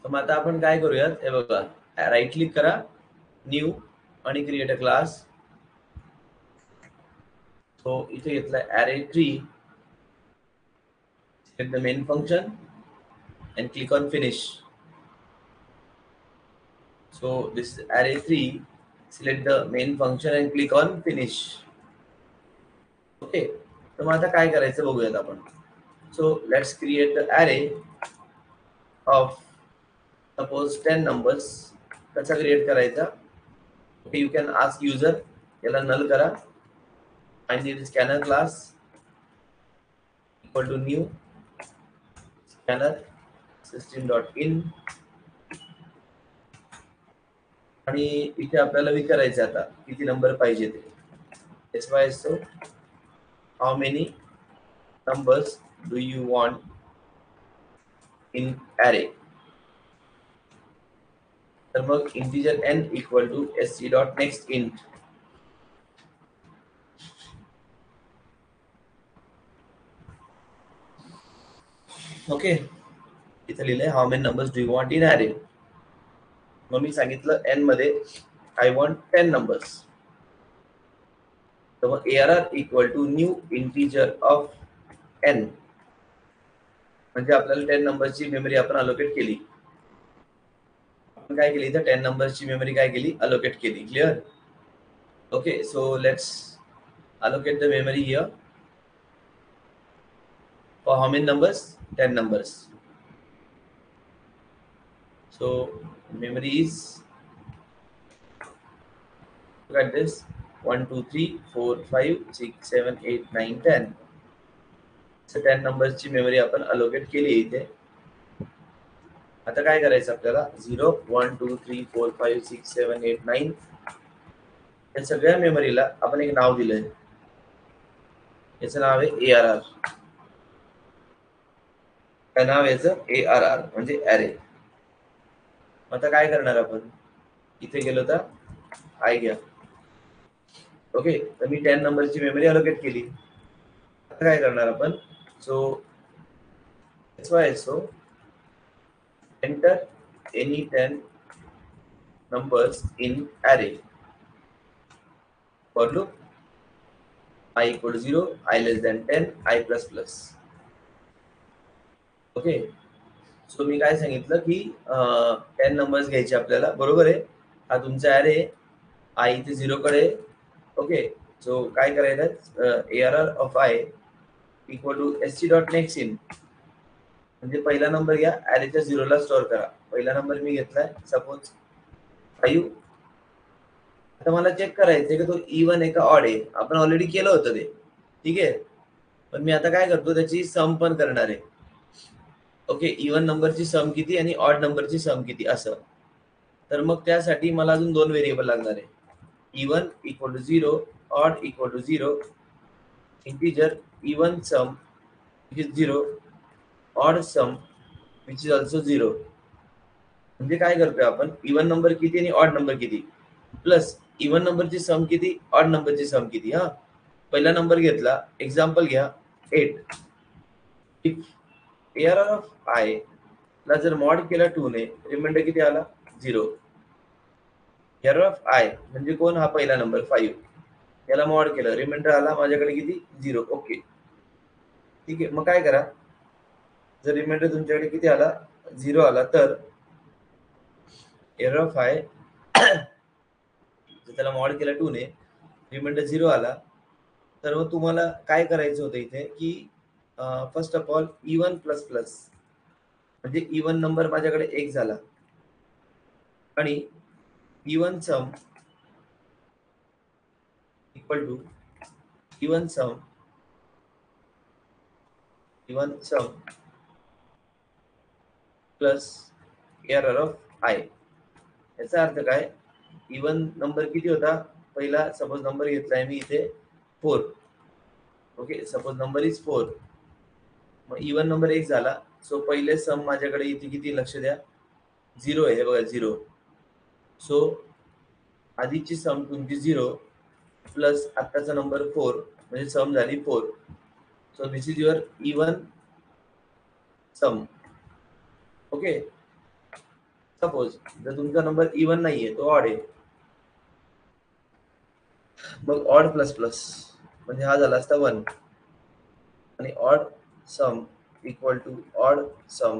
तर मग आता आपण काय करूयात, हे बघा, राईट क्लिक करा, न्यू आणि क्रिएट अ क्लास. सो इथे घेतला array tree, select the main function and click on finish. So this is array 3, select the main function and click on finish. Okay, तर मग आता काय करायचं बघूयात आपण. So let's create the array of suppose 10 numbers. कसा create करायचा? Okay, you can ask user, याला नल करा, find the scanner class equal to new scanner system.in. आणि इथे आपल्याला विचारायचं आता किती नंबर पाहिजे ते. so how many numbers do you want in array? तर मग integer n equal to sc.next int. Okay, इथे लिहिलंय how many numbers do you want in array. मग मी सांगितलं n मध्ये I want 10 numbers. तर मग arr equal to new integer of n, म्हणजे आपल्याला 10 नंबरची मेमरी आपण अलोकेट केली. आपण काय केली, तर 10 नंबरची मेमरी काय केली, अलोकेट केली. Clear? Okay, so let's allocate the memory here. For how many numbers? 10 numbers. So memory is, look at this, 1 2 3 4 5 6 7 8 9 10. So 10 numbers ची मेमरी आपण allocate केली इथे. आता काय करायचं आपल्याला, 0 1 2 3 4 5 6 7 8 9 या सगळ्या मेमरीला आपण एक नाव दिलंय. याचं नाव आहे ARR. काय नाव याचं? ARR, म्हणजे array. आता काय करणार आपण, इथे गेलो तर आय घ्या. ओके, तर मी 10 नंबरची मेमरी अलोकेट केली. आता काय करणार आपण, so enter any 10 numbers in array. For loop I equal to 0, I less than 10, I plus plus. Okay, so मी काय सांगितलं की 10 नंबर्स घ्यायचे आपल्याला, बरोबर आहे. हा तुमचा array आहे, I इथे 0 कडे. ओके, सो काय करायचं, ARR of I equal to sc.next in, म्हणजे पहिला नंबर घ्या, arrayच्या 0 ला स्टोअर करा. पहिला नंबर मी घेतलाय सपोज 5. आता मला चेक करायचंय की तो इवन आहे का ऑड आहे. आपण ऑलरेडी केलं होतं ते, ठीक आहे. पण मी आता काय करतो, त्याची सम पण करणार आहे. ओके, इवन नंबरची सम किती आणि ऑड नंबरची सम किती असं. तर मग त्यासाठी मला अजून 2 व्हेरिएबल लागणार आहे. Even equal to 0, odd equal to 0, integer even sum which is 0, odd sum which is also 0. म्हणजे काय करतोय आपण, इवन नंबर किती आणि ऑड नंबर किती, प्लस इवन नंबरची सम किती, ऑड नंबरची सम किती. हा, पहिला नंबर घेतला, एक्झाम्पल घ्या 8. इफ ARR ऑफ I ला जर मॉड केला 2 ने, रिमाइंडर किती आला, 0. ARR ऑफ I म्हणजे कोण, हा पहिला नंबर 5, याला मॉड केलं, रिमाइंडर आला माझ्याकडे किती, 0. ओके, ठीक आहे. मग काय करा, जर रिमाइंडर तुमच्याकडे किती आला, 0 आला, तर ARR ऑफ I त्याला मॉड केला 2 ने, रिमाइंडर 0 आला, तर मग तुम्हाला काय करायचं होतं इथे की first of all even plus plus, म्हणजे इवन नंबर माझ्याकडे 1 झाला आणि even sum equal to even sum plus ARR of I. याचा अर्थ काय, इवन नंबर किती होता, पहिला सपोज नंबर घेतलाय मी इथे 4. Okay, suppose number is 4. मग इवन नंबर 1 झाला, सो पहिले सम माझ्याकडे इथे किती, लक्ष द्या, 0 आहे, बघा 0. सो आधीची सम तुमची 0 प्लस आत्ताचा नंबर 4, म्हणजे सम झाली 4. So this is your even sum. Okay, suppose जर तुमचा नंबर इवन नाहीये तो ऑड आहे, मग ऑड प्लस प्लस म्हणजे हा झाला असता 1 आणि odd sum equal to odd sum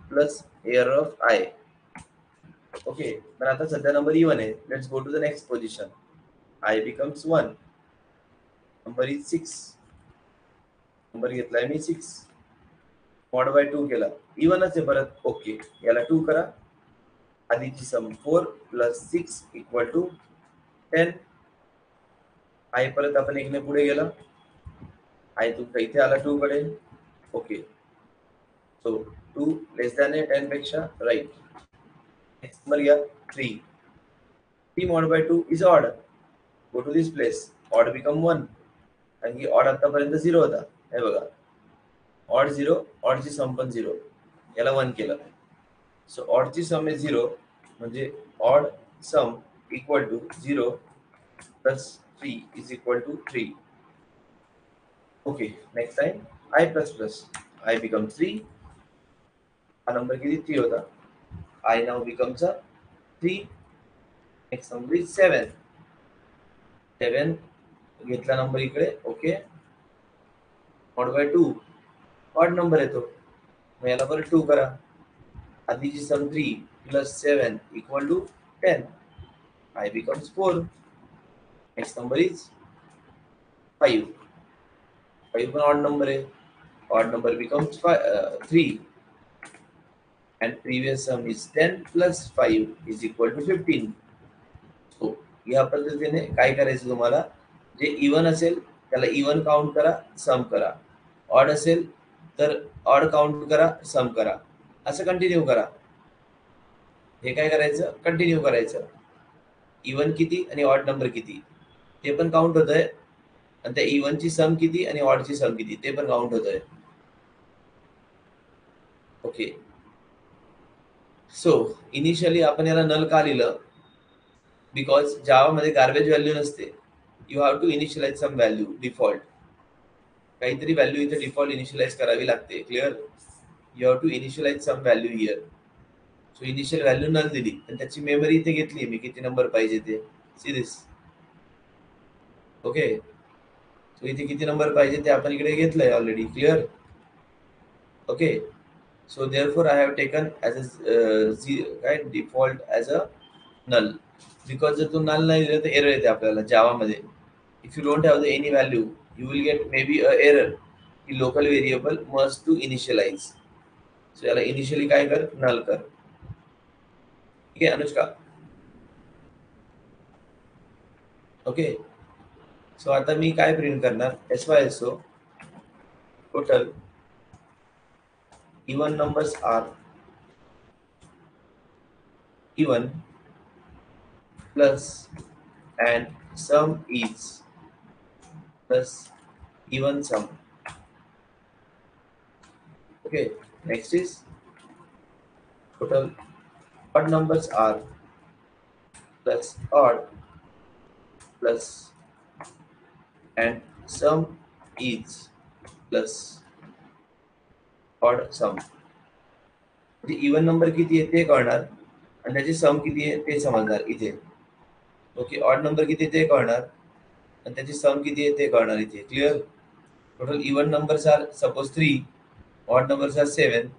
plus arr of I. Okay, पण आता सध्या नंबर इवन आहे. Let's go to the next position. I becomes 1, number is 6, number घेतलाय मी 6, मॉड बाय 2 केला, इवनच आहे परत. ओके, याला 2 करा, आधीची सम 4 प्लस 6 इक्वल टू 10. आय परत आपण एकने पुढे गेला, आय तुमचा इथे आला 2 कडे. ओके, सो 2 लेस दॅन आहे 10 पेक्षा, राईट. नेक्स्ट नंबर घ्या 3. 3 mod by 2 is odd. Go to this place, odd become 1, कारण की ऑड आतापर्यंत 0 होता. हे बघा, ऑड 0, ऑडची सम पण 0, याला 1 केलं. सो ऑडची सम आहे 0, म्हणजे odd sum equal to 0 plus 3 is equal to 3. Okay, next time I plus plus, I become 3. हा नंबर किती 3 होता, I now becomes 3. Next number is 7. 7 घेतला नंबर इकडे. Okay, mod by 2, odd number येतो, मग याला परत 2 करा, आधीची sum 3 plus 7 equal to 10. I becomes 4. Next number is 5. 5 पण ऑड नंबर आहे, odd number becomes 3 and previous sum is 10 plus 5 is equal to 15. So या पद्धतीने काय करायचं तुम्हाला, जे इवन असेल त्याला इवन काउंट करा, सम करा. ऑड असेल तर ऑड काउंट करा, सम करा. असं कंटिन्यू करा. हे काय करायचं, कंटिन्यू करायचं. इवन किती आणि ऑड नंबर किती ते पण काउंट होत आहे, आणि त्या इवनची सम किती आणि ऑडची सम किती ते पण काउंट होत आहे. ओके, सो इनिशियली आपण याला नल का लिहिलं, बिकॉज जावा मध्ये गार्बेज व्हॅल्यू नसते. You have to initialise some value default, काहीतरी व्हॅल्यू इथे डिफॉल्ट इनिशियलाइज करावी लागते. Clear, you have to initialise some value here. So initial value null दिली आणि त्याची मेमरी इथे घेतली मी, किती नंबर पाहिजे ते. See this. ओके, सो इथे किती नंबर पाहिजे ते आपण इकडे घेतलंय already. Clear. Okay, so therefore I have taken as a right default as a null, because जर तो null नाही दिला तर एरर येते आपल्याला जावा मध्ये. if you don't have the any value you will get maybe a error की local variable must to initialize. so याला initially काय कर, null कर. ठीक आहे अनुष्का. ओके, सो आता मी काय प्रिंट करणार, SYSO total even numbers are even plus and sum is plus even sum. Okay, next is total odd numbers are plus odd plus and sum is plus odd sum. म्हणजे even number किती आहे ते कळणार आणि त्याची सम किती आहे ते समजणार इथे. ओके, ऑड नंबर किती आहे ते कळणार आणि त्याची सम किती आहे ते कळणार इथे. Clear. Total even numbers are suppose 3, odd numbers are 7,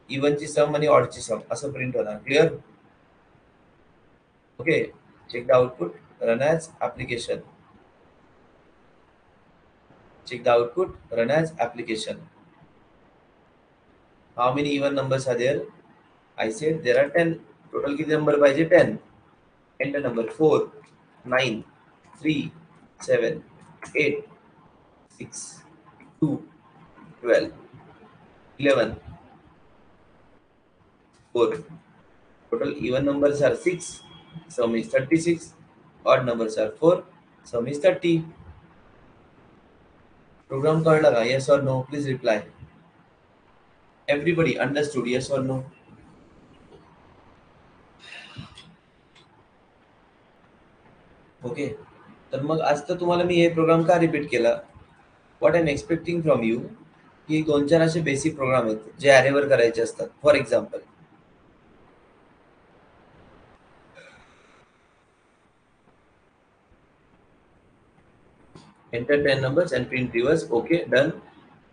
इवनची सम आणि ऑडची सम असं प्रिंट होणार. Clear. Okay, check the output, run as application. Check the output, run as application. How many even numbers are there? I said there are 10. Total किती number पाहिजे, 10. Enter number 4, 9, 3, 7, 8, 6, 2, 12, 11, 4. Total even numbers are 6. Sum is 36. Odd numbers are 4. Sum is 30. Program कळला का? Yes or no? Please reply. Everybody understood? Yes or no? Okay, तर मग आज तर तुम्हाला मी हे प्रोग्राम का रिपीट केला, what I am expecting from you, की 2-4 असे बेसिक प्रोग्राम आहेत जे ॲरेवर करायचे असतात. For example Enter 10 numbers and print reverse. Okay, done.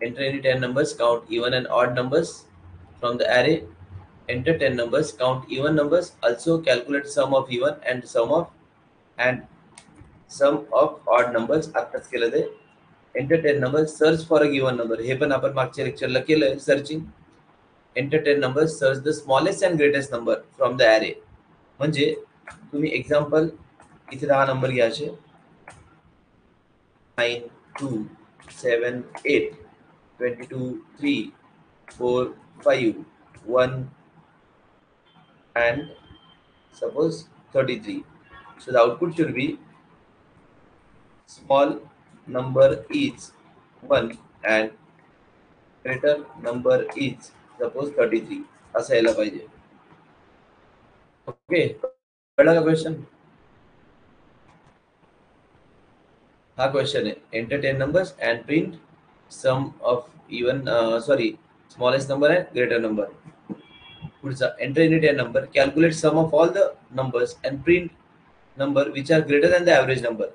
Enter any 10 numbers, count even and odd numbers from the array. Enter 10 numbers, count even numbers. Also calculate sum of even and sum of odd numbers. आत्ताच केलं ते. Enter 10 numbers, search for a given number. हे पण आपण मागच्या लेक्चरला केलंय searching. Enter 10 numbers, search the smallest and greatest number from the array. म्हणजे तुम्ही एक्झाम्पल इथे 10 नंबर घ्या असे 9 2 7 8 22 3 4 5 1 and suppose 33. So the output should be small number is 1 and greater number is suppose 33 असं यायला पाहिजे. ओके, कळला का क्वेश्चन? हा क्वेश्चन आहे. Enter 10 numbers and print sum of even smallest number and greater number. पुढचा enter any 10 number, calculate sum of all the numbers and print number which are greater than the average number.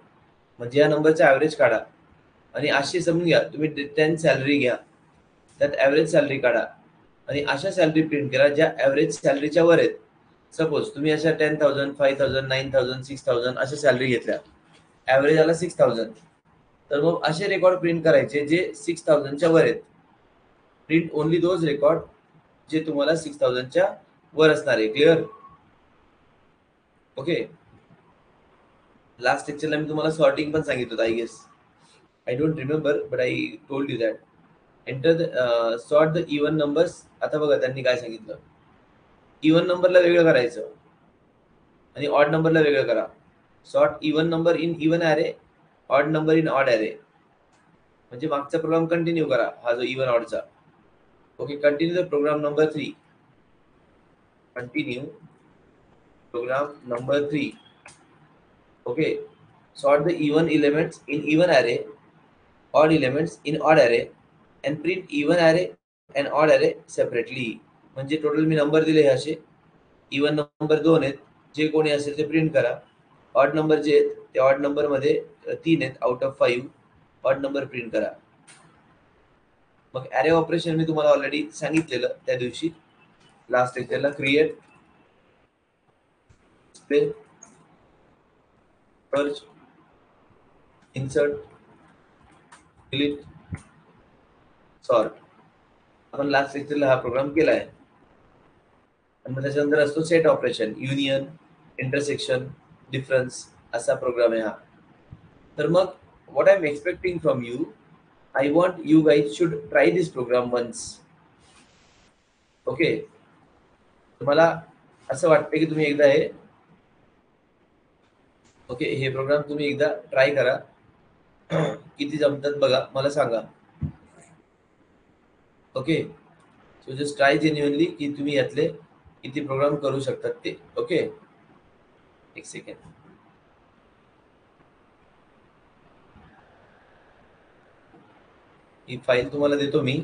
म्हणजे या नंबरचा average काढा आणि अशी समजून घ्या तुम्ही 10 सॅलरी घ्या, त्यात ॲव्हरेज सॅलरी काढा आणि अशा सॅलरी प्रिंट करा ज्या ॲव्हरेज सॅलरीच्या वर आहेत. सपोज तुम्ही अशा 10,000 5,000 9,000 6,000 अशा सॅलरी घेतल्या, ॲव्हरेज आला 6,000, तर मग असे रेकॉर्ड प्रिंट करायचे जे 6,000च्या वर आहेत. प्रिंट ओनली दोज रेकॉर्ड जे तुम्हाला 6,000च्या वर असणार आहे. क्लिअर? ओके. लास्ट लेक्चरला मी तुम्हाला सॉर्टिंग पण सांगितलं होतं, I guess. I don't remember but I told you that. Enter sort the even numbers. आता बघा त्यांनी काय सांगितलं, इवन नंबरला वेगळं करायचं आणि ऑड नंबरला वेगळं करा. Sort even number in even array, odd number in odd array. म्हणजे मागचा प्रोग्राम कंटिन्यू करा, हा जो इवन ऑडचा. Okay, continue the program number 3. Continue program number 3. Okay, sort the even elements in even array, odd elements in odd array and print even array and odd array separately. म्हणजे total मी number दिले असे. Even number 2 आहेत, जे कोणी असेल ते print करा. Odd number जे आहेत ते ऑड नंबर मध्ये 3 आहेत out of 5, odd number print करा. मग अरे ऑपरेशन मी तुम्हाला ऑलरेडी सांगितलेलं त्या दिवशी लास्ट लेक्चरला. Create, display, search, insert, delete, sort. आपण लास्ट लेक्चरला हा प्रोग्राम केला आहे. आणि मग त्याच्यानंतर असतो set operation, union, intersection, difference असा प्रोग्राम आहे हा. तर मग what I am expecting from you, I want you guys should try this program once. Okay, तुम्हाला असं वाटतं की तुम्ही एकदा हे हे प्रोग्राम तुम्ही एकदा ट्राय करा, किती जमतात बघा, मला सांगा. Okay, so just try genuinely की तुम्ही यातले किती प्रोग्राम करू शकतात ते. ओके, एक सेकंड. ही फाईल तुम्हाला देतो मी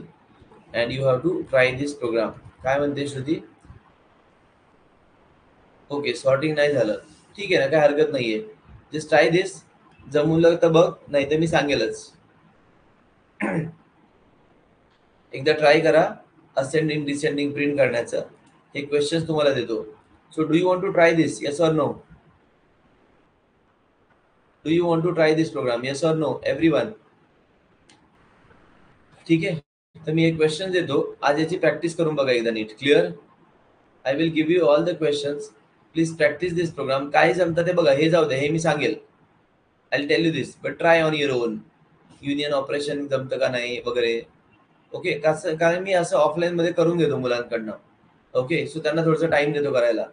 and you have to try this program. काय म्हणते श्रुती? ओके, सॉर्टिंग नाही झालं, ठीक आहे ना, काय हरकत नाहीये. जस्ट ट्राय दिस. जमून तर बघ, नाही तर मी सांगेलच. एकदा ट्राय करा असेंडिंग डिसेंडिंग प्रिंट करण्याचं. हे क्वेश्चन तुम्हाला देतो. So do you want to try this, yes or no? Do you want to try this program, yes or no everyone? ठीक आहे, तर मी एक क्वेश्चन देतो, आज याची प्रॅक्टिस करून बघा एकदा नीट. Clear? I will give you all the questions, please practice this program. काय जमतं ते बघा, हे जाऊ दे, हे मी सांगेल. I will tell you this, but try on your own. Union operation जमतं का नाही वगैरे. ओके, कसं, कारण मी असं ऑफलाईन मध्ये करून घेतो मुलांकडनं. ओके, सो त्यांना थोडासा टाइम देतो करायला.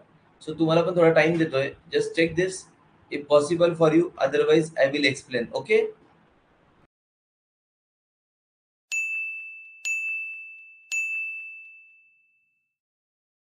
सो तुम्हाला पण थोडा टाइम देतोय. Just check this if possible for you, otherwise I will explain. Okay.